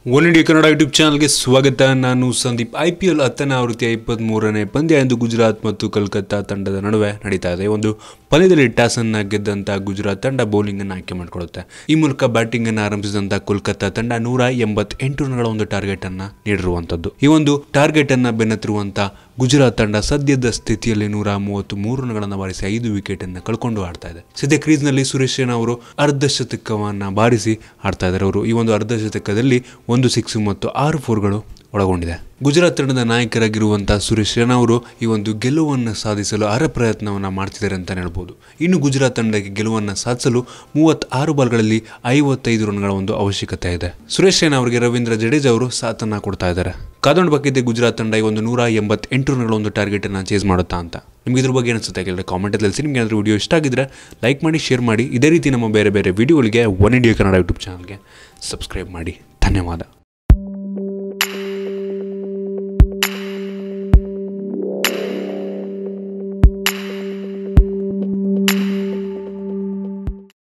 One India Kannada YouTube ಚಾನಲ್ಗೆ ಸ್ವಾಗತ. ನಾನು ಸಂದೀಪ್. IPL 10ನೇ ಆವೃತ್ತಿಯ 23ನೇ ಪಂದ್ಯ ಎಂದು ಗುಜರಾತ್ ಮತ್ತು ಕೋಲ್ಕತ್ತಾ ತಂಡದ ನಡುವೆ ನಡೀತಾ ಇದೆ. ಒಂದು ಪಂದ್ಯದಲ್ಲಿ ಟಾಸ್ ಅನ್ನು ಗೆದ್ದಂತ ಗುಜರಾತ್ ತಂಡ ಬೌಲಿಂಗ್ ಅನ್ನು ಆಯ್ಕೆ ಮಾಡಿಕೊಳ್ಳುತ್ತೆ. ಈ ಮೂಲಕ ಬ್ಯಾಟಿಂಗ್ ಅನ್ನು ಆರಂಭಿಸಿದಂತ ಕೋಲ್ಕತ್ತಾ ತಂಡ 188 ರನ್ಗಳ ಒಂದು ಟಾರ್ಗೆಟ್ ಅನ್ನ ನೀಡಿರುವಂತದ್ದು. ಈ ಒಂದು ಟಾರ್ಗೆಟ್ ಅನ್ನ ಬೆನ್ನತ್ತಿರುವಂತ ಗುಜರಾತ್ ತಂಡ ಸದ್ಯದ ಸ್ಥಿತಿಯಲ್ಲಿ 133 ರನ್ಗಳನ್ನು ಬಾರಿಸಿ 5 ವಿಕೆಟ್ ಅನ್ನು ಕಳ್ಕೊಂಡು ಆಡ್ತಾ ಇದೆ. ಸದ್ಯ ಕ್ರೀಸ್ ನಲ್ಲಿ ಸುರೇಶ್ ರೈನಾ ಅವರು ಅರ್ಧ ಶತಕವನ್ನ ಬಾರಿಸಿ ಆಡ್ತಾ ಇದ್ದಾರೆ. ಅವರು ಈ ಒಂದು ಅರ್ಧ ಶತಕದಲ್ಲಿ 1 6 ಮತ್ತು 6 4ಗಳು ಒಳಗೊಂಡಿದೆ. ಗುಜರಾತ್ ತಂಡದ ನಾಯಕರಾಗಿರುವಂತಹ ಸುರೇಶ್ ರೈನಾ ಅವರು ಈ ಒಂದು ಗೆಲುವನ್ನು ಸಾಧಿಸಲು ಪ್ರಯತ್ನವನ್ನ ಮಾಡ್ತಿದ್ದಾರೆ ಅಂತ ಹೇಳ್ಬೋದು. ಇನ್ನು ಗುಜರಾತ್ ತಂಡಕ್ಕೆ ಗೆಲುವನ್ನು ಸಾಧಿಸಲು 36 ಬಾಲ್ಗಳಲ್ಲಿ 55 ರನ್ಗಳ ಒಂದು ಅವಶ್ಯಕತೆ ಇದೆ. ಸುರೇಶ್ ರೈನಾ ಅವರಿಗೆ ರವೀಂದ್ರ ಜಡೇಜಾ ಅವರು ಸಾಥನ್ನ ಕೊಡ್ತಾ ಇದ್ದಾರೆ. ಕಾದೊಂಡು ಬಕ್ಕಿದೆ ಗುಜರಾತ್ ತಂಡ ಈ ಒಂದು 188 ರನ್ಗಳ ಒಂದು ಟಾರ್ಗೆಟ್ ಅನ್ನ ಚೇಸ್ ಮಾಡುತ್ತಾ ಅಂತ. ನಿಮ್ಗೆ ಇದ್ರ ಬಗ್ಗೆ ಅನಿಸುತ್ತೆ ಕೇಳಿದ್ರೆ ಕಾಮೆಂಟ್ ತಿಳಿಸಿ. ನಿಮ್ಗೆ ಏನಾದರೂ ವಿಡಿಯೋ ಇಷ್ಟ ಆಗಿದ್ರೆ ಲೈಕ್ ಮಾಡಿ, ಶೇರ್ ಮಾಡಿ. ಇದೇ ರೀತಿ ನಮ್ಮ ಬೇರೆ ಬೇರೆ ವಿಡಿಯೋಗಳಿಗೆ ಒನ್ ಇಂಡಿಯಾ ಕನ್ನಡ ಯೂಟ್ಯೂಬ್ ಚಾನಲ್ಗೆ ಸಬ್ಸ್ಕ್ರೈಬ್ ಮಾಡಿ. ಧನ್ಯವಾದ.